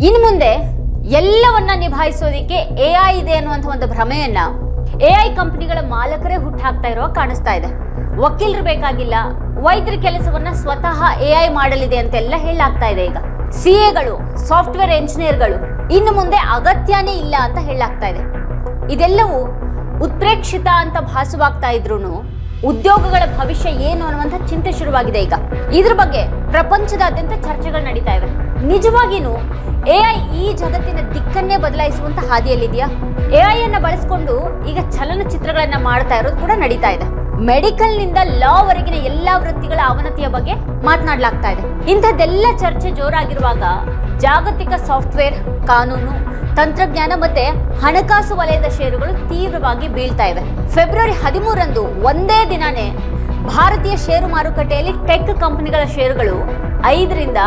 ಇನ್ನು ಮುಂದೆ ಎಲ್ಲವನ್ನ ನಿಭಾಯಿಸೋದಿಕ್ಕೆ ಎಐ ಇದೆ ಅನ್ನುವಂಥ ಒಂದು ಭ್ರಮೆಯನ್ನ ಎಐ ಕಂಪನಿಗಳ ಮಾಲಕರೇ ಹುಟ್ಟಾಕ್ತಾ ಇರೋ ಕಾಣಿಸ್ತಾ ಇದೆ. ವಕೀಲರು ಬೇಕಾಗಿಲ್ಲ, ವೈದ್ಯರ ಕೆಲಸವನ್ನ ಸ್ವತಃ ಎಐ ಮಾಡಲಿದೆ ಅಂತೆಲ್ಲ ಹೇಳಲಾಗ್ತಾ ಇದೆ. ಈಗ ಸಿಎಗಳು, ಸಾಫ್ಟ್ವೇರ್ ಎಂಜಿನಿಯರ್ಗಳು ಇನ್ನು ಮುಂದೆ ಅಗತ್ಯನೇ ಇಲ್ಲ ಅಂತ ಹೇಳಲಾಗ್ತಾ ಇದೆ. ಇದೆಲ್ಲವೂ ಉತ್ಪ್ರೇಕ್ಷಿತ ಅಂತ ಭಾಸವಾಗ್ತಾ ಇದ್ರೂನು ಉದ್ಯೋಗಗಳ ಭವಿಷ್ಯ ಏನು ಅನ್ನುವಂಥ ಚಿಂತೆ ಶುರುವಾಗಿದೆ. ಈಗ ಇದ್ರ ಬಗ್ಗೆ ಪ್ರಪಂಚದಾದ್ಯಂತ ಚರ್ಚೆಗಳು ನಡೀತಾ ಇವೆ. ನಿಜವಾಗಿನೂ ಎಐ ಈ ಜಗತ್ತಿನ ದಿಕ್ಕನ್ನೇ ಬದಲಾಯಿಸುವಂತ ಹಾದಿಯಲ್ಲಿದೆಯಾ? ಎಐ ಅನ್ನ ಬಳಸಿಕೊಂಡು ಈಗ ಚಲನಚಿತ್ರಗಳನ್ನ ಮಾಡ್ತಾ ಇರೋದು ಕೂಡ ನಡೀತಾ ಇದೆ. ಮೆಡಿಕಲ್ ನಿಂದ ಲಾ ವರೆಗಿನ ಎಲ್ಲಾ ವೃತ್ತಿಗಳ ಅವನತಿಯ ಬಗ್ಗೆ ಮಾತನಾಡಲಾಗ್ತಾ ಇದೆ. ಇಂಥದ್ದೆಲ್ಲ ಚರ್ಚೆ ಜೋರಾಗಿರುವಾಗ ಜಾಗತಿಕ ಸಾಫ್ಟ್ವೇರ್, ಕಾನೂನು, ತಂತ್ರಜ್ಞಾನ ಮತ್ತೆ ಹಣಕಾಸು ವಲಯದ ಷೇರುಗಳು ತೀವ್ರವಾಗಿ ಬೀಳ್ತಾ ಇವೆ. ಫೆಬ್ರವರಿ 13ರಂದು ಒಂದೇ ದಿನಾನೇ ಭಾರತೀಯ ಷೇರು ಮಾರುಕಟ್ಟೆಯಲ್ಲಿ ಟೆಕ್ ಕಂಪನಿಗಳ ಷೇರುಗಳು 5ರಿಂದ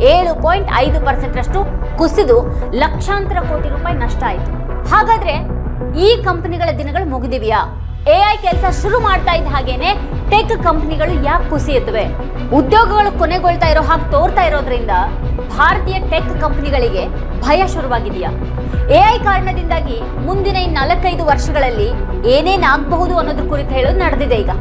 7.5% ಕುಸಿದು ಲಕ್ಷಾಂತರ ಕೋಟಿ ರೂಪಾಯಿ ನಷ್ಟ ಆಯಿತು. ಹಾಗಾದ್ರೆ ಈ ಕಂಪನಿಗಳ ದಿನಗಳು ಮುಗಿದಿವೆಯಾ? ಎಐ ಕೆಲಸ ಶುರು ಮಾಡ್ತಾ ಇದ್ದ ಹಾಗೇನೆ ಟೆಕ್ ಕಂಪನಿಗಳು ಯಾಕೆ ಕುಸಿಯುತ್ತವೆ? ಉದ್ಯೋಗಗಳು ಕೊನೆಗೊಳ್ತಾ ಇರೋ ಹಾಗೆ ತೋರ್ತಾ ಇರೋದ್ರಿಂದ ಭಾರತೀಯ ಟೆಕ್ ಕಂಪನಿಗಳಿಗೆ ಭಯ ಶುರುವಾಗಿದೆಯಾ? ಎಐ ಕಾರಣದಿಂದಾಗಿ ಮುಂದಿನ 4-5 ವರ್ಷಗಳಲ್ಲಿ ಏನೇನಾಗಬಹುದು ಅನ್ನೋದ್ರ ಕುರಿತು ಹೇಳೋದು ನಡೆದಿದೆ. ಈಗ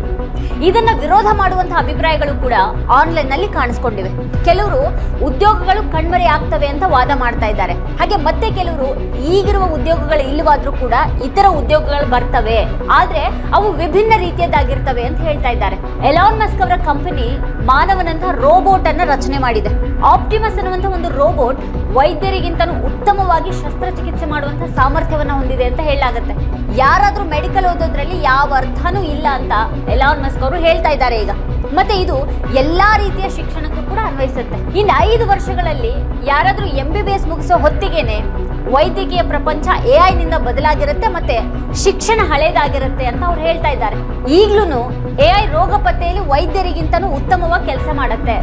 ಇದನ್ನ ವಿರೋಧ ಮಾಡುವಂತಹ ಅಭಿಪ್ರಾಯಗಳು ಕೂಡ ಆನ್ಲೈನ್ ನಲ್ಲಿ ಕಾಣಿಸ್ಕೊಂಡಿವೆ. ಕೆಲವರು ಉದ್ಯೋಗಗಳು ಕಣ್ಮರೆ ಆಗ್ತವೆ ಅಂತ ವಾದ ಮಾಡ್ತಾ ಇದ್ದಾರೆ. ಹಾಗೆ ಮತ್ತೆ ಕೆಲವರು ಈಗಿರುವ ಉದ್ಯೋಗಗಳು ಇಲ್ಲವಾದ್ರೂ ಕೂಡ ಇತರ ಉದ್ಯೋಗಗಳು ಬರ್ತವೆ, ಆದ್ರೆ ಅವು ವಿಭಿನ್ನ ರೀತಿಯದಾಗಿರ್ತವೆ ಅಂತ ಹೇಳ್ತಾ ಇದ್ದಾರೆ. ಎಲಾನ್ ಮಸ್ಕ್ ಅವರ ಕಂಪನಿ ಮಾನವನಂತಹ ರೋಬೋಟ್ ಅನ್ನ ರಚನೆ ಮಾಡಿದೆ. ಆಪ್ಟಿಮಸ್ ಅನ್ನುವಂಥ ಒಂದು ರೋಬೋಟ್ ವೈದ್ಯರಿಗಿಂತಲೂ ಉತ್ತಮವಾಗಿ ಶಸ್ತ್ರಚಿಕಿತ್ಸೆ ಮಾಡುವಂತಹ ಸಾಮರ್ಥ್ಯವನ್ನ ಹೊಂದಿದೆ ಅಂತ ಹೇಳಲಾಗುತ್ತೆ. ಯಾರಾದ್ರೂ ಮೆಡಿಕಲ್ ಓದೋದ್ರಲ್ಲಿ ಯಾವ ಅರ್ಥನೂ ಇಲ್ಲ ಅಂತ ಎಲಾನ್ ಮಸ್ಕ್ ಅವರು ಹೇಳ್ತಾ ಇದ್ದಾರೆ ಈಗ. ಮತ್ತೆ ಇದು ಎಲ್ಲಾ ರೀತಿಯ ಶಿಕ್ಷಣಕ್ಕೂ ಕೂಡ ಅನ್ವಯಿಸುತ್ತೆ. ಇನ್ನು 5 ವರ್ಷಗಳಲ್ಲಿ ಯಾರಾದ್ರೂ MBBS ಮುಗಿಸೋ ಹೊತ್ತಿಗೆನೆ ವೈದ್ಯಕೀಯ ಪ್ರಪಂಚ ಎಐ ನಿಂದ ಬದಲಾಗಿರುತ್ತೆ, ಮತ್ತೆ ಶಿಕ್ಷಣ ಹಳೇದಾಗಿರುತ್ತೆ ಅಂತ ಅವ್ರು ಹೇಳ್ತಾ ಇದ್ದಾರೆ. ಈಗ್ಲೂ ಎಐ ರೋಗ ಪತ್ತೆಯಲ್ಲಿ ವೈದ್ಯರಿಗಿಂತನೂ ಉತ್ತಮವಾಗಿ ಕೆಲಸ ಮಾಡುತ್ತೆ.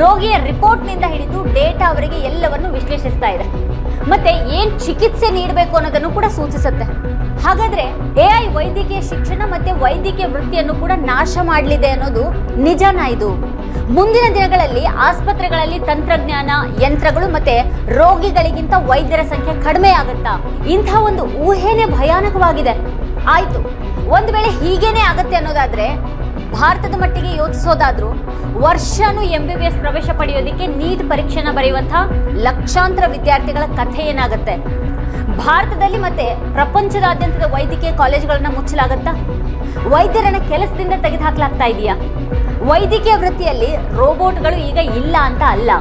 ರೋಗಿಯ ರಿಪೋರ್ಟ್ ನಿಂದ ಹಿಡಿದು ಡೇಟಾ ಅವರಿಗೆ ಎಲ್ಲವನ್ನು ವಿಶ್ಲೇಷಿಸ್ತಾ ಇದೆ. ಮತ್ತೆ ಏನ್ ಚಿಕಿತ್ಸೆ ನೀಡಬೇಕು ಅನ್ನೋದನ್ನು ಕೂಡ ಸೂಚಿಸುತ್ತೆ. ಹಾಗಾದ್ರೆ ಎಐ ವೈದ್ಯಕೀಯ ಶಿಕ್ಷಣ ಮತ್ತೆ ವೈದ್ಯಕೀಯ ವೃತ್ತಿಯನ್ನು ಕೂಡ ನಾಶ ಮಾಡಲಿದೆ ಅನ್ನೋದು ನಿಜನಾ? ಇದು ಮುಂದಿನ ದಿನಗಳಲ್ಲಿ ಆಸ್ಪತ್ರೆಗಳಲ್ಲಿ ತಂತ್ರಜ್ಞಾನ, ಯಂತ್ರಗಳು ಮತ್ತೆ ರೋಗಿಗಳಿಗಿಂತ ವೈದ್ಯರ ಸಂಖ್ಯೆ ಕಡಿಮೆ ಆಗುತ್ತಾ? ಇಂಥ ಒಂದು ಊಹೆನೇ ಭಯಾನಕವಾಗಿದೆ. ಆಯ್ತು, ಒಂದು ವೇಳೆ ಹೀಗೇನೆ ಆಗತ್ತೆ ಅನ್ನೋದಾದ್ರೆ ಭಾರತದ ಮಟ್ಟಿಗೆ ಯೋಚಿಸೋದಾದ್ರೂ ವರ್ಷನೂ MBBS ಪ್ರವೇಶ ಪಡೆಯೋದಕ್ಕೆ ನೀಟ್ ಪರೀಕ್ಷೆನ ಬರೆಯುವಂತಹ ಲಕ್ಷಾಂತರ ವಿದ್ಯಾರ್ಥಿಗಳ ಕಥೆ ಏನಾಗುತ್ತೆ? ಭಾರತದಲ್ಲಿ ಮತ್ತೆ ಪ್ರಪಂಚದಾದ್ಯಂತದ ವೈದ್ಯಕೀಯ ಕಾಲೇಜುಗಳನ್ನ ಮುಚ್ಚಲಾಗತ್ತಾ? ವೈದ್ಯರನ್ನ ಕೆಲಸದಿಂದ ತೆಗೆದುಹಾಕಲಾಗ್ತಾ ಇದೆಯಾ? ವೈದ್ಯಕೀಯ ವೃತ್ತಿಯಲ್ಲಿ ರೋಬೋಟ್ಗಳು ಈಗ ಇಲ್ಲ ಅಂತ ಅಲ್ಲ.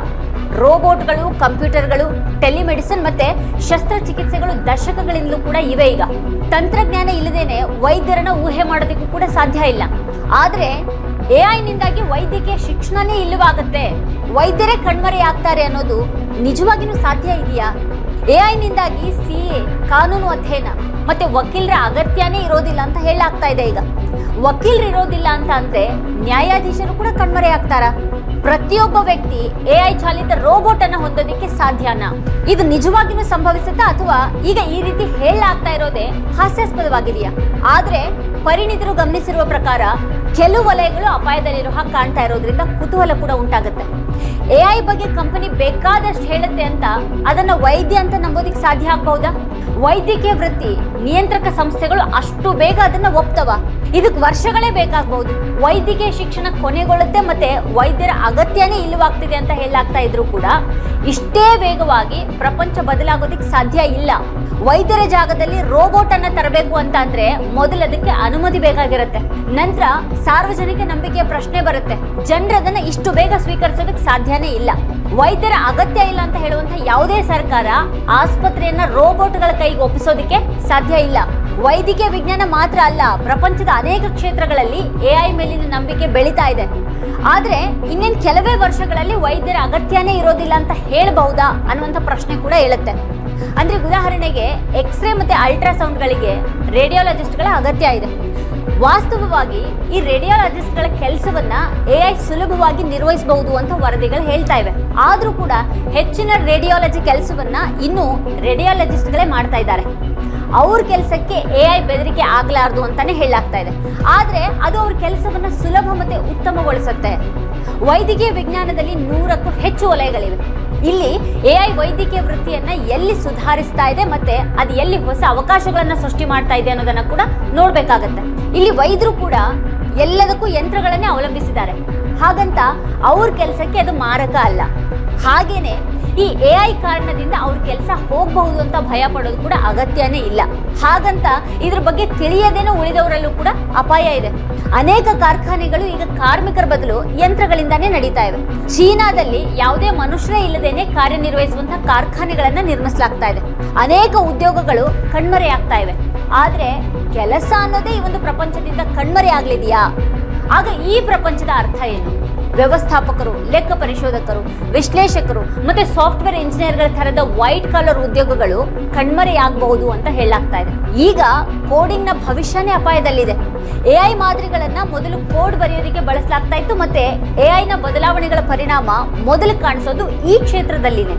ರೋಬೋಟ್ಗಳು, ಕಂಪ್ಯೂಟರ್ಗಳು, ಟೆಲಿಮೆಡಿಸಿನ್ ಮತ್ತೆ ಶಸ್ತ್ರಚಿಕಿತ್ಸೆಗಳು ದಶಕಗಳಿಂದಲೂ ಕೂಡ ಇವೆ. ಈಗ ತಂತ್ರಜ್ಞಾನ ಇಲ್ಲದೇನೆ ವೈದ್ಯರನ್ನ ಊಹೆ ಮಾಡೋದಕ್ಕೂ ಕೂಡ ಸಾಧ್ಯ ಇಲ್ಲ. ಆದ್ರೆ ಎಐ ನಿಂದಾಗಿ ವೈದ್ಯಕೀಯ ಶಿಕ್ಷಣನೇ ಇಲ್ಲವಾಗುತ್ತೆ, ವೈದ್ಯರೇ ಕಣ್ಮರೆ ಆಗ್ತಾರೆ ಅನ್ನೋದು ನಿಜವಾಗಿನೂ ಸಾಧ್ಯ ಇದೆಯಾ? ಎಐ ನಿಂದಾಗಿ CA, ಕಾನೂನು ಅಧ್ಯಯನ ಮತ್ತೆ ವಕೀಲರ ಅಗತ್ಯನೇ ಇರೋದಿಲ್ಲ ಅಂತ ಹೇಳಲಾಗ್ತಾ ಇದೆ. ಈಗ ವಕೀಲರು ಇರೋದಿಲ್ಲ ಅಂತ ಅಂದ್ರೆ ನ್ಯಾಯಾಧೀಶರು ಕೂಡ ಕಣ್ಮರೆ ಆಗ್ತಾರ? ಪ್ರತಿಯೊಬ್ಬ ವ್ಯಕ್ತಿ ಎಐ ಚಾಲಿತ ರೋಬೋಟ್ ಅನ್ನ ಹೊಂದೋದಿಕ್ಕೆ ಸಾಧ್ಯನಾ? ಇದು ನಿಜವಾಗಿಯೂ ಸಂಭವಿಸುತ್ತಾ ಅಥವಾ ಈಗ ಈ ರೀತಿ ಹೇಳಲಾಗ್ತಾ ಇರೋದೇ ಹಾಸ್ಯಾಸ್ಪದವಾಗಿದೆಯಾ? ಆದ್ರೆ ಪರಿಣಿತರು ಗಮನಿಸಿರುವ ಪ್ರಕಾರ ಕೆಲವು ವಲಯಗಳು ಅಪಾಯದಲ್ಲಿರೋ ಹಾಗೆ ಕಾಣ್ತಾ ಇರೋದ್ರಿಂದ ಕುತೂಹಲ ಕೂಡ ಉಂಟಾಗುತ್ತೆ. ಎಐ ಬಗ್ಗೆ ಕಂಪನಿ ಬೇಕಾದಷ್ಟು ಹೇಳುತ್ತೆ ಅಂತ ಅದನ್ನ ವೈದ್ಯ ಅಂತ ನಂಬೋದಿಕ್ಕೆ ಸಾಧ್ಯ ಆಗಬಹುದಾ? ವೈದ್ಯಕೀಯ ವೃತ್ತಿ ನಿಯಂತ್ರಕ ಸಂಸ್ಥೆಗಳು ಅಷ್ಟು ಬೇಗ ಅದನ್ನ ಒಪ್ತವ? ಇದಕ್ಕೆ ವರ್ಷಗಳೇ ಬೇಕಾಗಬಹುದು. ವೈದ್ಯಕೀಯ ಶಿಕ್ಷಣ ಕೊನೆಗೊಳ್ಳುತ್ತೆ ಮತ್ತೆ ವೈದ್ಯರ ಅಗತ್ಯನೇ ಇಲ್ಲವಾಗ್ತಿದೆ ಅಂತ ಹೇಳಲಾಗ್ತಾ ಇದ್ರು ಕೂಡ ಇಷ್ಟೇ ವೇಗವಾಗಿ ಪ್ರಪಂಚ ಬದಲಾಗೋದಿಕ್ಕೆ ಸಾಧ್ಯ ಇಲ್ಲ. ವೈದ್ಯರ ಜಾಗದಲ್ಲಿ ರೋಬೋಟ್ ಅನ್ನ ತರಬೇಕು ಅಂತ ಅಂದ್ರೆ ಮೊದಲು ಅದಕ್ಕೆ ಅನುಮತಿ ಬೇಕಾಗಿರುತ್ತೆ. ನಂತರ ಸಾರ್ವಜನಿಕ ನಂಬಿಕೆಯ ಪ್ರಶ್ನೆ ಬರುತ್ತೆ. ಜನರು ಅದನ್ನ ಇಷ್ಟು ಬೇಗ ಸ್ವೀಕರಿಸೋದಕ್ಕೆ ಸಾಧ್ಯನೇ ಇಲ್ಲ. ವೈದ್ಯರ ಅಗತ್ಯ ಇಲ್ಲ ಅಂತ ಹೇಳುವಂತಹ ಯಾವುದೇ ಸರ್ಕಾರ ಆಸ್ಪತ್ರೆಯನ್ನ ರೋಬೋಟ್ಗಳ ಕೈಗೆ ಒಪ್ಪಿಸೋದಕ್ಕೆ ಸಾಧ್ಯ ಇಲ್ಲ. ವೈದ್ಯಕೀಯ ವಿಜ್ಞಾನ ಮಾತ್ರ ಅಲ್ಲ, ಪ್ರಪಂಚದ ಅನೇಕ ಕ್ಷೇತ್ರಗಳಲ್ಲಿ ಎಐ ಮೇಲಿನ ನಂಬಿಕೆ ಬೆಳೀತಾ ಇದೆ. ಆದ್ರೆ ಇನ್ನೇನು ಕೆಲವೇ ವರ್ಷಗಳಲ್ಲಿ ವೈದ್ಯರ ಅಗತ್ಯನೇ ಇರೋದಿಲ್ಲ ಅಂತ ಹೇಳಬಹುದಾ ಅನ್ನುವಂಥ ಪ್ರಶ್ನೆ ಕೂಡ ಹೇಳುತ್ತೆ. ಅಂದ್ರೆ ಉದಾಹರಣೆಗೆ ಎಕ್ಸ್ರೇ ಮತ್ತೆ ಅಲ್ಟ್ರಾಸೌಂಡ್ಗಳಿಗೆ ರೇಡಿಯಾಲಜಿಸ್ಟ್ಗಳ ಅಗತ್ಯ ಇದೆ. ವಾಸ್ತವವಾಗಿ ಈ ರೇಡಿಯಾಲಜಿಸ್ಟ್ಗಳ ಕೆಲಸವನ್ನ ಎಐ ಸುಲಭವಾಗಿ ನಿರ್ವಹಿಸಬಹುದು ಅಂತ ವರದಿಗಳು ಹೇಳ್ತಾ ಇವೆ. ಆದ್ರೂ ಕೂಡ ಹೆಚ್ಚಿನ ರೇಡಿಯಾಲಜಿ ಕೆಲಸವನ್ನ ಇನ್ನು ರೇಡಿಯಾಲಜಿಸ್ಟ್ಗಳೇ ಮಾಡ್ತಾ ಇದ್ದಾರೆ. ಅವ್ರ ಕೆಲಸಕ್ಕೆ ಎಐ ಬೆದರಿಕೆ ಆಗ್ಲಾರ್ದು ಅಂತಾನೆ ಹೇಳಲಾಗ್ತಾ ಇದೆ. ಆದ್ರೆ ಅದು ಅವ್ರ ಕೆಲಸವನ್ನ ಸುಲಭ ಮತ್ತೆ ಉತ್ತಮಗೊಳಿಸುತ್ತೆ. ವೈದ್ಯಕೀಯ ವಿಜ್ಞಾನದಲ್ಲಿ 100ಕ್ಕೂ ಹೆಚ್ಚು ವಲಯಗಳಿವೆ. ಇಲ್ಲಿ AI ವೈದ್ಯಕೀಯ ವೃತ್ತಿಯನ್ನ ಎಲ್ಲಿ ಸುಧಾರಿಸ್ತಾ ಇದೆ ಮತ್ತೆ ಅದು ಎಲ್ಲಿ ಹೊಸ ಅವಕಾಶಗಳನ್ನ ಸೃಷ್ಟಿ ಮಾಡ್ತಾ ಇದೆ ಅನ್ನೋದನ್ನ ಕೂಡ ನೋಡ್ಬೇಕಾಗತ್ತೆ. ಇಲ್ಲಿ ವೈದ್ಯರು ಕೂಡ ಎಲ್ಲದಕ್ಕೂ ಯಂತ್ರಗಳನ್ನೇ ಅವಲಂಬಿಸಿದ್ದಾರೆ. ಹಾಗಂತ ಅವ್ರ ಕೆಲಸಕ್ಕೆ ಅದು ಮಾರಕ ಅಲ್ಲ. ಹಾಗೇನೆ ಈ AI ಕಾರಣದಿಂದ ಅವ್ರ ಕೆಲಸ ಹೋಗಬಹುದು ಅಂತ ಭಯ ಪಡೋದು ಕೂಡ ಅಗತ್ಯನೇ ಇಲ್ಲ. ಹಾಗಂತ ಇದ್ರ ಬಗ್ಗೆ ತಿಳಿಯದೇನೋ ಉಳಿದವರಲ್ಲೂ ಕೂಡ ಅಪಾಯ ಇದೆ. ಅನೇಕ ಕಾರ್ಖಾನೆಗಳು ಈಗ ಕಾರ್ಮಿಕರ ಬದಲು ಯಂತ್ರಗಳಿಂದಾನೇ ನಡೀತಾ ಇವೆ. ಚೀನಾದಲ್ಲಿ ಯಾವುದೇ ಮನುಷ್ಯರೇ ಇಲ್ಲದೇನೆ ಕಾರ್ಯನಿರ್ವಹಿಸುವಂತಹ ಕಾರ್ಖಾನೆಗಳನ್ನ ನಿರ್ಮಿಸಲಾಗ್ತಾ ಇದೆ. ಅನೇಕ ಉದ್ಯೋಗಗಳು ಕಣ್ಮರೆಯಾಗ್ತಾ ಇವೆ. ಆದ್ರೆ ಕೆಲಸ ಅನ್ನೋದೇ ಈ ಒಂದು ಪ್ರಪಂಚದಿಂದ ಕಣ್ಮರೆ ಆಗ್ಲಿದೆಯಾ? ಆಗ ಈ ಪ್ರಪಂಚದ ಅರ್ಥ ಏನು? ವ್ಯವಸ್ಥಾಪಕರು, ಲೆಕ್ಕ ಪರಿಶೋಧಕರು, ವಿಶ್ಲೇಷಕರು ಮತ್ತೆ ಸಾಫ್ಟ್ವೇರ್ ಇಂಜಿನಿಯರ್ಗಳ ತರದ ವೈಟ್ ಕಾಲರ್ ಉದ್ಯೋಗಗಳು ಕಣ್ಮರೆಯಾಗಬಹುದು ಅಂತ ಹೇಳಲಾಗ್ತಾ ಇದೆ. ಈಗ ಕೋಡಿಂಗ್ ನ ಭವಿಷ್ಯನೇ ಅಪಾಯದಲ್ಲಿದೆ. AI ಮಾದರಿಗಳನ್ನ ಮೊದಲು ಕೋಡ್ ಬರೆಯೋದಕ್ಕೆ ಬಳಸಲಾಗ್ತಾ ಇತ್ತು. ಮತ್ತೆ AI ನ ಬದಲಾವಣೆಗಳ ಪರಿಣಾಮ ಮೊದಲು ಕಾಣಿಸೋದು ಈ ಕ್ಷೇತ್ರದಲ್ಲಿನೇ.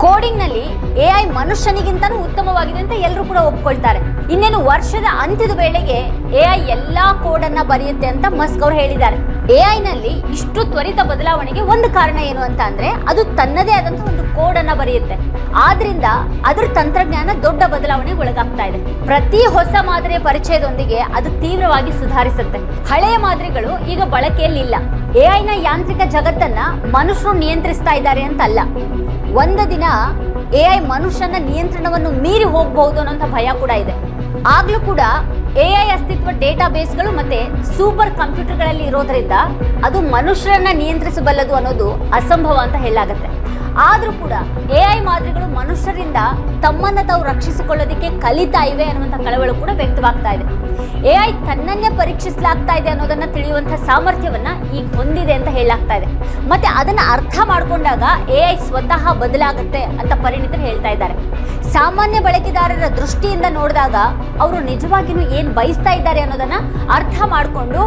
ಕೋಡಿಂಗ್ ನಲ್ಲಿ AI ಮನುಷ್ಯನಿಗಿಂತನೂ ಉತ್ತಮವಾಗಿದೆ ಅಂತ ಎಲ್ಲರೂ ಕೂಡ ಒಪ್ಕೊಳ್ತಾರೆ. ಇನ್ನೇನು ವರ್ಷದ ಅಂತ್ಯದ ವೇಳೆಗೆ AI ಎಲ್ಲಾ ಕೋಡ್ ಅನ್ನ ಬರೆಯುತ್ತೆ ಅಂತ ಮಸ್ಕ್ ಅವರು ಹೇಳಿದ್ದಾರೆ. AI ನಲ್ಲಿ ಇಷ್ಟು ತ್ವರಿತ ಬದಲಾವಣೆಗೆ ಒಂದು ಕಾರಣ ಏನು ಅಂತ ಅಂದ್ರೆ ಅದು ತನ್ನದೇ ಆದಂತಹ ಒಂದು ಕೋಡ್ ಅನ್ನ ಬರೆಯುತ್ತೆ. ಆದ್ರಿಂದ ಅದರ ತಂತ್ರಜ್ಞಾನ ದೊಡ್ಡ ಬದಲಾವಣೆಗೆ ಒಳಗಾಗ್ತಾ ಇದೆ. ಪ್ರತಿ ಹೊಸ ಮಾದರಿಯ ಪರಿಚಯದೊಂದಿಗೆ ಅದು ತೀವ್ರವಾಗಿ ಸುಧಾರಿಸುತ್ತೆ. ಹಳೆಯ ಮಾದರಿಗಳು ಈಗ ಬಳಕೆಯಲ್ಲಿಲ್ಲ. AI ನ ಯಾಂತ್ರಿಕ ಜಗತ್ತನ್ನ ಮನುಷ್ಯರು ನಿಯಂತ್ರಿಸ್ತಾ ಇದ್ದಾರೆ ಅಂತ ಅಲ್ಲ. ಒಂದು ದಿನ AI ಮನುಷ್ಯನ ನಿಯಂತ್ರಣವನ್ನು ಮೀರಿ ಹೋಗಬಹುದು ಅನ್ನೋಂಥ ಭಯ ಕೂಡ ಇದೆ. ಆಗ್ಲೂ ಕೂಡ AI ಅಸ್ತಿತ್ವ ಡೇಟಾ ಬೇಸ್ಗಳು ಮತ್ತೆ ಸೂಪರ್ ಕಂಪ್ಯೂಟರ್ಗಳಲ್ಲಿ ಇರೋದ್ರಿಂದ ಅದು ಮನುಷ್ಯರನ್ನ ನಿಯಂತ್ರಿಸಬಲ್ಲದು ಅನ್ನೋದು ಅಸಂಭವ ಅಂತ ಹೇಳಲಾಗುತ್ತೆ. ಆದ್ರೂ ಕೂಡ AI ಮಾದರಿಗಳು ಮನುಷ್ಯರಿಂದ ತಮ್ಮನ್ನ ತಾವು ರಕ್ಷಿಸಿಕೊಳ್ಳೋದಕ್ಕೆ ಕಲಿತಾ ಇವೆ ಅನ್ನುವಂಥ ಕಳವಳ ಕೂಡ ವ್ಯಕ್ತವಾಗ್ತಾ ಇದೆ. AI ತನ್ನನ್ನೇ ಪರೀಕ್ಷಿಸಲಾಗ್ತಾ ಇದೆ ಅನ್ನೋದನ್ನ ತಿಳಿಯುವಂಥ ಸಾಮರ್ಥ್ಯವನ್ನ ಈಗ ಹೊಂದಿದೆ ಅಂತ ಹೇಳಲಾಗ್ತಾ ಇದೆ. ಮತ್ತೆ ಅದನ್ನ ಅರ್ಥ ಮಾಡ್ಕೊಂಡಾಗ AI ಸ್ವತಃ ಬದಲಾಗುತ್ತೆ ಅಂತ ಪರಿಣಿತರು ಹೇಳ್ತಾ ಇದ್ದಾರೆ. ಸಾಮಾನ್ಯ ಬಳಕೆದಾರರ ದೃಷ್ಟಿಯಿಂದ ನೋಡಿದಾಗ ಅವರು ನಿಜವಾಗಿಯೂ ಏನ್ ಬಯಸ್ತಾ ಇದ್ದಾರೆ ಅನ್ನೋದನ್ನ ಅರ್ಥ ಮಾಡಿಕೊಂಡು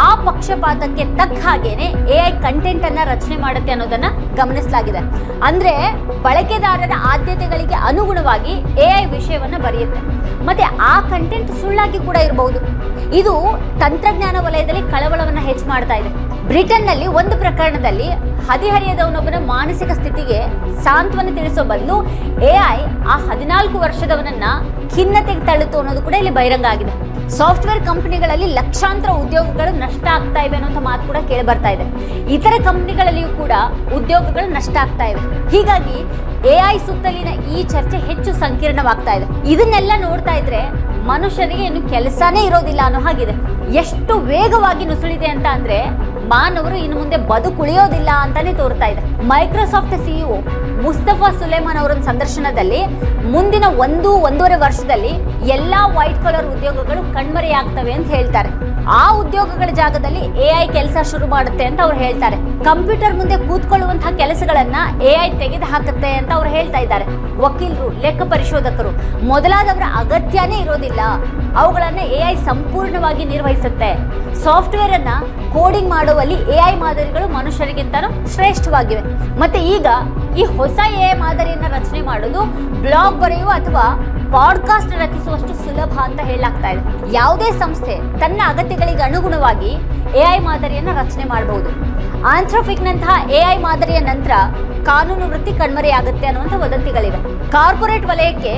ಆ ಪಕ್ಷಪಾತಕ್ಕೆ ತಕ್ಕ ಹಾಗೇನೆ AI ಕಂಟೆಂಟ್ ಅನ್ನ ರಚನೆ ಮಾಡುತ್ತೆ ಅನ್ನೋದನ್ನ ಗಮನಿಸಲಾಗಿದೆ. ಅಂದ್ರೆ ಬಳಕೆದಾರರ ಆದ್ಯತೆಗಳಿಗೆ ಅನುಗುಣವಾಗಿ AI ವಿಷಯವನ್ನ ಬರೆಯುತ್ತೆ. ಮತ್ತೆ ಆ ಕಂಟೆಂಟ್ ಸುಳ್ಳಾಗಿ ಕೂಡ ಇರಬಹುದು. ಇದು ತಂತ್ರಜ್ಞಾನ ವಲಯದಲ್ಲಿ ಕಳವಳವನ್ನ ಹೆಚ್ಚು ಮಾಡ್ತಾ ಇದೆ. ಬ್ರಿಟನ್ ನಲ್ಲಿ ಒಂದು ಪ್ರಕರಣದಲ್ಲಿ ಹದಿಹರಿಯದವನೊಬ್ಬನ ಮಾನಸಿಕ ಸ್ಥಿತಿಗೆ ಸಾಂತ್ವನ ತಿಳಿಸೋ ಬದಲು AI ಆ 14 ವರ್ಷದವನನ್ನ ಖಿನ್ನತೆಗೆ ತಳ್ಳಿತು ಅನ್ನೋದು ಕೂಡ ಇಲ್ಲಿ ಬಹಿರಂಗ ಆಗಿದೆ. ಸಾಫ್ಟ್ವೇರ್ ಕಂಪನಿಗಳಲ್ಲಿ ಲಕ್ಷಾಂತರ ಉದ್ಯೋಗಗಳು ನಷ್ಟ ಆಗ್ತಾ ಇವೆ ಅನ್ನೋ ಮಾತು ಕೂಡ ಕೇಳಿ ಬರ್ತಾ ಇದೆ. ಇತರ ಕಂಪನಿಗಳಲ್ಲಿಯೂ ಕೂಡ ಉದ್ಯೋಗಗಳು ನಷ್ಟ ಆಗ್ತಾ ಇವೆ. ಹೀಗಾಗಿ AI ಸುತ್ತಲಿನ ಈ ಚರ್ಚೆ ಹೆಚ್ಚು ಸಂಕೀರ್ಣವಾಗ್ತಾ ಇದೆ. ಇದನ್ನೆಲ್ಲ ನೋಡ್ತಾ ಇದ್ರೆ ಮನುಷ್ಯನಿಗೆ ಇನ್ನು ಕೆಲಸನೇ ಇರೋದಿಲ್ಲ ಅನ್ನೋ ಹಾಗಿದೆ. ಎಷ್ಟು ವೇಗವಾಗಿ ನುಸುಳಿದೆ ಅಂತ ಅಂದ್ರೆ ಮಾನವರು ಇನ್ನು ಮುಂದೆ ಬದುಕುಳಿಯೋದಿಲ್ಲ ಅಂತಾನೆ ತೋರ್ತಾ ಇದೆ. ಮೈಕ್ರೋಸಾಫ್ಟ್ CEO ಮುಸ್ತಫಾ ಸುಲೇಮಾನ್ ಅವರ ಸಂದರ್ಶನದಲ್ಲಿ ಮುಂದಿನ 1-1.5 ವರ್ಷದಲ್ಲಿ ಎಲ್ಲಾ ವೈಟ್ ಕಾಲರ್ ಉದ್ಯೋಗಗಳು ಕಣ್ಮರೆಯಾಗ್ತವೆ ಅಂತ ಹೇಳ್ತಾರೆ. ಆ ಉದ್ಯೋಗಗಳ ಜಾಗದಲ್ಲಿ AI ಕೆಲಸ ಶುರು ಮಾಡುತ್ತೆ ಅಂತ ಅವ್ರು ಹೇಳ್ತಾರೆ. ಕಂಪ್ಯೂಟರ್ ಮುಂದೆ ಕೂತ್ಕೊಳ್ಳುವಂತಹ ಕೆಲಸಗಳನ್ನ AI ತೆಗೆದು ಹಾಕುತ್ತೆ ಅಂತ ಅವ್ರು ಹೇಳ್ತಾ ಇದ್ದಾರೆ. ವಕೀಲರು, ಲೆಕ್ಕ ಪರಿಶೋಧಕರು ಮೊದಲಾದವರ ಅಗತ್ಯನೇ ಇರೋದಿಲ್ಲ. ಅವುಗಳನ್ನ AI ಸಂಪೂರ್ಣವಾಗಿ ನಿರ್ವಹಿಸುತ್ತೆ. ಸಾಫ್ಟ್ವೇರ್ ಅನ್ನ ಕೋಡಿಂಗ್ ಮಾಡುವಲ್ಲಿ AI ಮಾದರಿಗಳು ಮನುಷ್ಯರಿಗಿಂತನೂ ಶ್ರೇಷ್ಠವಾಗಿವೆ. ಮತ್ತೆ ಈಗ ಈ ಹೊಸ AI ಮಾದರಿಯನ್ನ ರಚನೆ ಮಾಡೋದು ಬ್ಲಾಗ್ ಬರೆಯುವ ಅಥವಾ ಪಾಡ್ಕಾಸ್ಟ್ ರಚಿಸುವಷ್ಟು ಸುಲಭ ಅಂತ ಹೇಳಲಾಗ್ತಾ ಇದೆ. ಯಾವುದೇ ಸಂಸ್ಥೆ ತನ್ನ ಅಗತ್ಯಗಳಿಗೆ ಅನುಗುಣವಾಗಿ AI ಮಾದರಿಯನ್ನ ರಚನೆ ಮಾಡಬಹುದು. ಆಂಥ್ರೋಪಿಕ್ನಂತಹ AI ಮಾದರಿಯ ನಂತರ ಕಾನೂನು ವೃತ್ತಿ ಕಣ್ಮರೆಯಾಗುತ್ತೆ ಅನ್ನುವಂಥ ವದಂತಿಗಳಿವೆ. ಕಾರ್ಪೊರೇಟ್ ವಲಯಕ್ಕೆ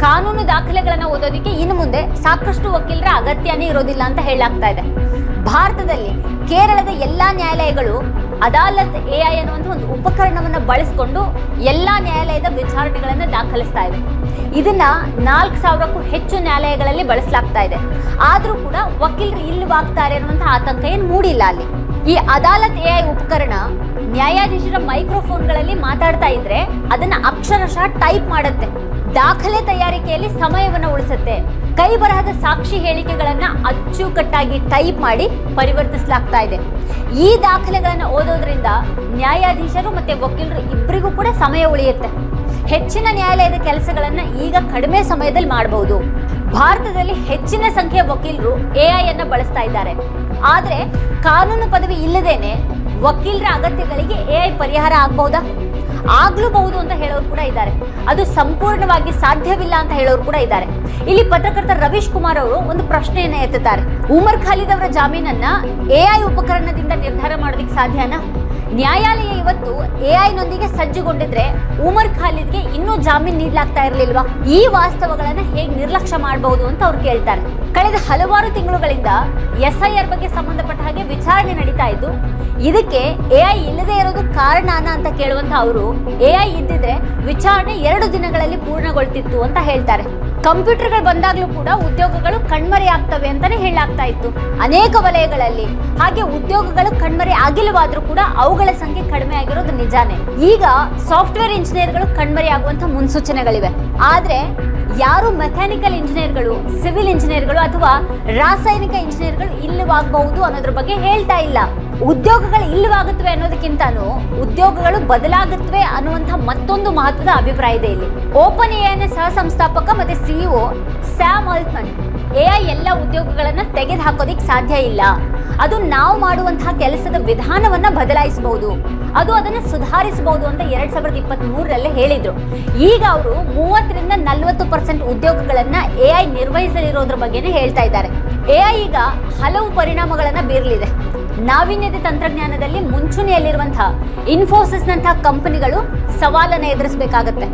ಕಾನೂನು ದಾಖಲೆಗಳನ್ನು ಓದೋದಕ್ಕೆ ಇನ್ನು ಮುಂದೆ ಸಾಕಷ್ಟು ವಕೀಲರ ಅಗತ್ಯನೇ ಇರೋದಿಲ್ಲ ಅಂತ ಹೇಳಲಾಗ್ತಾ ಇದೆ. ಭಾರತದಲ್ಲಿ ಕೇರಳದ ಎಲ್ಲಾ ನ್ಯಾಯಾಲಯಗಳು ಅದಾಲತ್ AI ಅನ್ನುವಂಥ ಒಂದು ಉಪಕರಣವನ್ನು ಬಳಸಿಕೊಂಡು ಎಲ್ಲಾ ನ್ಯಾಯಾಲಯದ ವಿಚಾರಣೆಗಳನ್ನು ದಾಖಲಿಸ್ತಾ ಇವೆ. ಇದನ್ನ 4000ಕ್ಕೂ ಹೆಚ್ಚು ನ್ಯಾಯಾಲಯಗಳಲ್ಲಿ ಬಳಸಲಾಗ್ತಾ ಇದೆ. ಆದ್ರೂ ಕೂಡ ವಕೀಲರು ಇಲ್ಲವಾಗ್ತಾರೆ ಅನ್ನುವಂಥ ಆತಂಕ ಏನು ಮೂಡಿಲ್ಲ ಅಲ್ಲಿ. ಈ ಅದಾಲತ್ AI ಉಪಕರಣ ನ್ಯಾಯಾಧೀಶರ ಮೈಕ್ರೋಫೋನ್ಗಳಲ್ಲಿ ಮಾತಾಡ್ತಾ ಇದ್ರೆ ಅದನ್ನ ಅಕ್ಷರಶಃ ಟೈಪ್ ಮಾಡುತ್ತೆ. ದಾಖಲೆ ತಯಾರಿಕೆಯಲ್ಲಿ ಸಮಯವನ್ನು ಉಳಿಸುತ್ತೆ. ಕೈ ಬರಹದ ಸಾಕ್ಷಿ ಹೇಳಿಕೆಗಳನ್ನ ಅಚ್ಚುಕಟ್ಟಾಗಿ ಟೈಪ್ ಮಾಡಿ ಪರಿವರ್ತಿಸಲಾಗ್ತಾ ಇದೆ. ಈ ದಾಖಲೆಗಳನ್ನು ಓದೋದ್ರಿಂದ ನ್ಯಾಯಾಧೀಶರು ಮತ್ತೆ ವಕೀಲರು ಇಬ್ಬರಿಗೂ ಕೂಡ ಸಮಯ ಉಳಿಯುತ್ತೆ. ಹೆಚ್ಚಿನ ನ್ಯಾಯಾಲಯದ ಕೆಲಸಗಳನ್ನ ಈಗ ಕಡಿಮೆ ಸಮಯದಲ್ಲಿ ಮಾಡಬಹುದು. ಭಾರತದಲ್ಲಿ ಹೆಚ್ಚಿನ ಸಂಖ್ಯೆಯ ವಕೀಲರು AI ಅನ್ನ ಬಳಸ್ತಾ ಇದ್ದಾರೆ. ಆದ್ರೆ ಕಾನೂನು ಪದವಿ ಇಲ್ಲದೇನೆ ವಕೀಲರ ಅಗತ್ಯಗಳಿಗೆ AI ಪರಿಹಾರ ಆಗಬಹುದಾ? ಆಗ್ಲೂಬಹುದು ಅಂತ ಹೇಳೋರು ಕೂಡ ಇದ್ದಾರೆ. ಅದು ಸಂಪೂರ್ಣವಾಗಿ ಸಾಧ್ಯವಿಲ್ಲ ಅಂತ ಹೇಳೋರು ಕೂಡ ಇದ್ದಾರೆ. ಇಲ್ಲಿ ಪತ್ರಕರ್ತ ರವೀಶ್ ಕುಮಾರ್ ಅವರು ಒಂದು ಪ್ರಶ್ನೆಯನ್ನ ಎತ್ತುತ್ತಾರೆ. ಉಮರ್ ಖಾಲಿದ್ ಅವರ ಜಾಮೀನನ್ನ AI ಉಪಕರಣದಿಂದ ನಿರ್ಧಾರ ಮಾಡೋದಕ್ಕೆ ಸಾಧ್ಯನಾ? ನ್ಯಾಯಾಲಯ ಇವತ್ತು ಎಐನೊಂದಿಗೆ ಸಜ್ಜುಗೊಂಡಿದ್ರೆ ಉಮರ್ ಖಾಲಿದ್ಗೆ ಇನ್ನೂ ಜಾಮೀನು ನೀಡಲಾಗ್ತಾ ಇರಲಿಲ್ವಾ? ಈ ವಾಸ್ತವಗಳನ್ನ ಹೇಗೆ ನಿರ್ಲಕ್ಷ್ಯ ಮಾಡಬಹುದು ಅಂತ ಅವ್ರು ಕೇಳ್ತಾರೆ. ಕಳೆದ ಹಲವಾರು ತಿಂಗಳುಗಳಿಂದ SIR ಬಗ್ಗೆ ಸಂಬಂಧಪಟ್ಟ ಹಾಗೆ ವಿಚಾರಣೆ ನಡೀತಾ ಇದ್ದು, ಇದಕ್ಕೆ AI ಇಲ್ಲದೆ ಇರೋದು ಕಾರಣನ ಅಂತ ಕೇಳುವಂತ ಅವರು, AI ಇದ್ದಿದ್ರೆ ವಿಚಾರಣೆ 2 ದಿನಗಳಲ್ಲಿ ಪೂರ್ಣಗೊಳ್ತಿತ್ತು ಅಂತ ಹೇಳ್ತಾರೆ. ಕಂಪ್ಯೂಟರ್ಗಳು ಬಂದಾಗ್ಲೂ ಕೂಡ ಉದ್ಯೋಗಗಳು ಕಣ್ಮರೆ ಆಗ್ತವೆ ಅಂತಾನೆ ಹೇಳಲಾಗ್ತಾ ಇತ್ತು ಅನೇಕ ವಲಯಗಳಲ್ಲಿ. ಹಾಗೆ ಉದ್ಯೋಗಗಳು ಕಣ್ಮರೆ ಆಗಿಲ್ಲವಾದ್ರೂ ಕೂಡ ಅವುಗಳ ಸಂಖ್ಯೆ ಕಡಿಮೆ ಆಗಿರೋದು ನಿಜಾನೇ. ಈಗ ಸಾಫ್ಟ್ವೇರ್ ಇಂಜಿನಿಯರ್ಗಳು ಕಣ್ಮರೆ ಆಗುವಂತ ಮುನ್ಸೂಚನೆಗಳಿವೆ. ಆದ್ರೆ ಯಾರು ಮೆಕ್ಯಾನಿಕಲ್ ಇಂಜಿನಿಯರ್ಗಳು, ಸಿವಿಲ್ ಇಂಜಿನಿಯರ್ಗಳು ಅಥವಾ ರಾಸಾಯನಿಕ ಇಂಜಿನಿಯರ್ಗಳು ಇಲ್ಲವಾಗಬಹುದು ಅನ್ನೋದ್ರ ಬಗ್ಗೆ ಹೇಳ್ತಾ ಇಲ್ಲ. ಉದ್ಯೋಗಗಳು ಇಲ್ಲವಾಗುತ್ತವೆ ಅನ್ನೋದಕ್ಕಿಂತಾನು ಉದ್ಯೋಗಗಳು ಬದಲಾಗುತ್ತವೆ ಅನ್ನುವಂಥ ಮತ್ತೊಂದು ಮಹತ್ವದ ಅಭಿಪ್ರಾಯ ಇದೆ ಇಲ್ಲಿ. ಓಪನ್ ಎಐನ ಸಹ ಸಂಸ್ಥಾಪಕ ಮತ್ತೆ CEO ಸ್ಯಾಮ್ ಆಲ್ಟ್ಮನ್, AI ಎಲ್ಲ ಉದ್ಯೋಗಗಳನ್ನ ತೆಗೆದು ಹಾಕೋದಿಕ್ ಸಾಧ್ಯ ಇಲ್ಲ. ಅದು ನಾವು ಮಾಡುವಂತಹ ಕೆಲಸದ ವಿಧಾನವನ್ನ ಬದಲಾಯಿಸಬಹುದು, ಅದು ಅದನ್ನ ಸುಧಾರಿಸಬಹುದು ಅಂತ 2023ರಲ್ಲೇ ಹೇಳಿದ್ರು. ಈಗ ಅವರು 30ರಿಂದ 40% ಉದ್ಯೋಗಗಳನ್ನ AI ನಿರ್ವಹಿಸಲಿರೋದ್ರ ಬಗ್ಗೆನೇ ಹೇಳ್ತಾ ಇದ್ದಾರೆ. AI ಈಗ ಹಲವು ಪರಿಣಾಮಗಳನ್ನ ಬೀರಲಿದೆ. ನಾವೀನ್ಯತೆ ತಂತ್ರಜ್ಞಾನದಲ್ಲಿ ಮುಂಚೂಣಿಯಲ್ಲಿರುವಂತಹ ಇನ್ಫೋಸಿಸ್ ನಂತಹ ಕಂಪನಿಗಳು ಸವಾಲನ್ನು ಎದುರಿಸಬೇಕಾಗತ್ತೆ.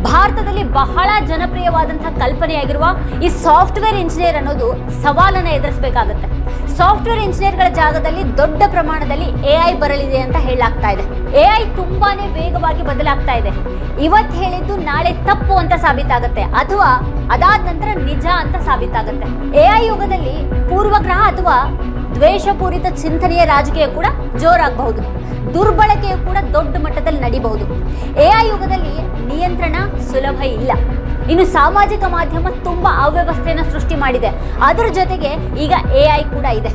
ಭಾರತದಲ್ಲಿ ಬಹಳ ಜನಪ್ರಿಯವಾದಂತಹ ಕಲ್ಪನೆಯಾಗಿರುವ ಈ ಸಾಫ್ಟ್ವೇರ್ ಇಂಜಿನಿಯರ್ ಅನ್ನೋದು ಸವಾಲನ್ನು ಎದುರಿಸಬೇಕಾಗತ್ತೆ. ಸಾಫ್ಟ್ವೇರ್ ಇಂಜಿನಿಯರ್ಗಳ ಜಾಗದಲ್ಲಿ ದೊಡ್ಡ ಪ್ರಮಾಣದಲ್ಲಿ AI ಬರಲಿದೆ ಅಂತ ಹೇಳಲಾಗ್ತಾ ಇದೆ. AI ತುಂಬಾನೇ ವೇಗವಾಗಿ ಬದಲಾಗ್ತಾ ಇದೆ. ಇವತ್ತು ಹೇಳಿದ್ದು ನಾಳೆ ತಪ್ಪು ಅಂತ ಸಾಬೀತಾಗತ್ತೆ, ಅಥವಾ ಅದಾದ ನಂತರ ನಿಜ ಅಂತ ಸಾಬೀತಾಗತ್ತೆ. AI ಯುಗದಲ್ಲಿ ಪೂರ್ವಗ್ರಹ ಅಥವಾ ದ್ವೇಷಪೂರಿತ ಚಿಂತನೆಯ ರಾಜಕೀಯ ಕೂಡ ಜೋರಾಗಬಹುದು, ದುರ್ಬಳಕೆಯು ಕೂಡ ದೊಡ್ಡ ಮಟ್ಟದಲ್ಲಿ ನಡೀಬಹುದು. AI ಯುಗದಲ್ಲಿ ನಿಯಂತ್ರಣ ಸುಲಭ ಇಲ್ಲ. ಇನ್ನು ಸಾಮಾಜಿಕ ಮಾಧ್ಯಮ ತುಂಬಾ ಅವ್ಯವಸ್ಥೆಯನ್ನು ಸೃಷ್ಟಿ ಮಾಡಿದೆ. ಅದರ ಜೊತೆಗೆ ಈಗ AI ಕೂಡ ಇದೆ.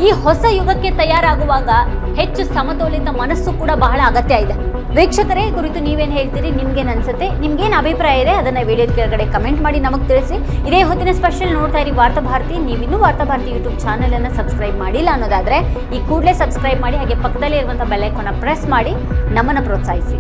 ಈ ಹೊಸ ಯುಗಕ್ಕೆ ತಯಾರಾಗುವಾಗ ಹೆಚ್ಚು ಸಮತೋಲಿತ ಮನಸ್ಸು ಕೂಡ ಬಹಳ ಅಗತ್ಯ ಇದೆ. ವೀಕ್ಷಕರೇ, ಈ ಕುರಿತು ನೀವೇನು ಹೇಳ್ತೀರಿ? ನಿಮ್ಗೇನು ಅನ್ಸುತ್ತೆ? ನಿಮ್ಗೇನು ಅಭಿಪ್ರಾಯ ಇದೆ ಅದನ್ನ ವಿಡಿಯೋದ ಕೆಳಗಡೆ ಕಮೆಂಟ್ ಮಾಡಿ ನಮಗೆ ತಿಳಿಸಿ. ಇದೇ ಹೊತ್ತಿನ ಸ್ಪೆಷಲ್ ನೋಡ್ತಾ ಇರಿ ವಾರ್ತಾಭಾರತಿ. ನೀವಿನ್ನೂ ವಾರ್ತಾಭಾರತಿ ಯೂಟ್ಯೂಬ್ ಚಾನೆಲ್ ಅನ್ನು ಸಬ್ಸ್ಕ್ರೈಬ್ ಮಾಡಿಲ್ಲ ಅನ್ನೋದಾದ್ರೆ ಈ ಕೂಡಲೇ ಸಬ್ಸ್ಕ್ರೈಬ್ ಮಾಡಿ, ಹಾಗೆ ಪಕ್ಕದಲ್ಲೇ ಇರುವಂತಹ ಬೆಲ್ ಐಕಾನ್ ಪ್ರೆಸ್ ಮಾಡಿ ನಮ್ಮನ್ನು ಪ್ರೋತ್ಸಾಹಿಸಿ.